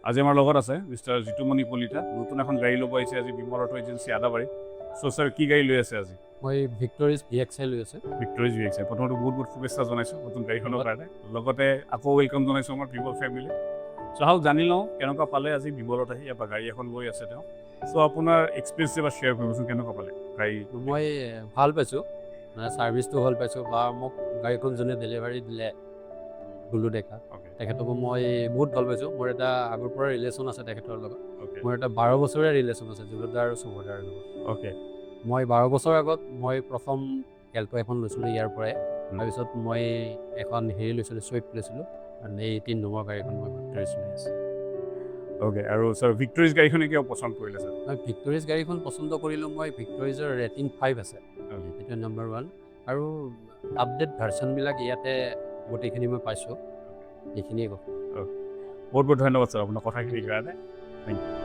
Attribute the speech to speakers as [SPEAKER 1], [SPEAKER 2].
[SPEAKER 1] আজি আমাৰ লগত আছে মিষ্টাৰ জিতুমণি কলিতা নতুন এখন গাড়ী ল'ব আহিছে আজি বিমল অটো এজেঞ্চি আদাবাৰী চ' ছাৰ কি গাড়ী লৈ আছে আজি
[SPEAKER 2] মই ভিক্টৰিজ VXI লৈ আছে
[SPEAKER 1] ভিক্টৰিজ VXI প্ৰথমতে বহুত বহুত শুভেচ্ছা জনাইছোঁ নতুন গাড়ীখনৰ কাৰণে লগতে আকৌ ৱেলকাম জনাইছোঁ আমাৰ বিমল ফেমিলি চ' আহক জানি লওঁ কেনেকুৱা পালে আজি বিমলত আহি ইয়াৰ পৰা গাড়ী এখন লৈ আছে তেওঁ চ' আপোনাৰ এক্সপিৰিয়েঞ্চ এবাৰ শ্বেয়াৰ কৰিবচোন কেনেকুৱা পালে গাড়ী
[SPEAKER 2] মই ভাল পাইছোঁ মানে ছাৰ্ভিচটো ভাল পাইছোঁ বা মোক গাড়ীখন যোনে ডেলিভাৰী দিলে গুলু ডেকা তেখেতকো মই বহুত ভাল পাইছোঁ মোৰ এটা আগৰ পৰা ৰিলেশ্যন আছে তেখেতৰ লগত মোৰ এটা 12 বছৰীয়া ৰিলেশ্যন আছে জুলুদা আৰু সুভদাৰ লগত
[SPEAKER 1] অ'কে
[SPEAKER 2] মই 12 বছৰ আগত মই প্ৰথম এল্টো এখন লৈছিলোঁ ইয়াৰ পৰাই তাৰপিছত মই এখন হেৰি লৈছিলোঁ চুইফ্ট লৈছিলোঁ আৰু এই 3 নম্বৰ গাড়ীখন মই ভিক্টৰিজ লৈ আছোঁ
[SPEAKER 1] অ'কে আৰু ছাৰ ভিক্টৰিজ গাড়ীখনে কিয় পচন্দ কৰিলে ছাৰ
[SPEAKER 2] মই ভিক্টৰিজ গাড়ীখন পচন্দ কৰিলোঁ মই ভিক্টৰিজৰ ৰেটিং 5 আছে এইটো নম্বৰ 1 আৰু আপডেট ভাৰ্চনবিলাক ইয়াতে গোটেইখিনি মই পাইছোঁ এইখিনিয়ে কথা
[SPEAKER 1] বহুত বহুত ধন্যবাদ ছাৰ আপোনাৰ কথাখিনিৰ কাৰণে থেংক ইউ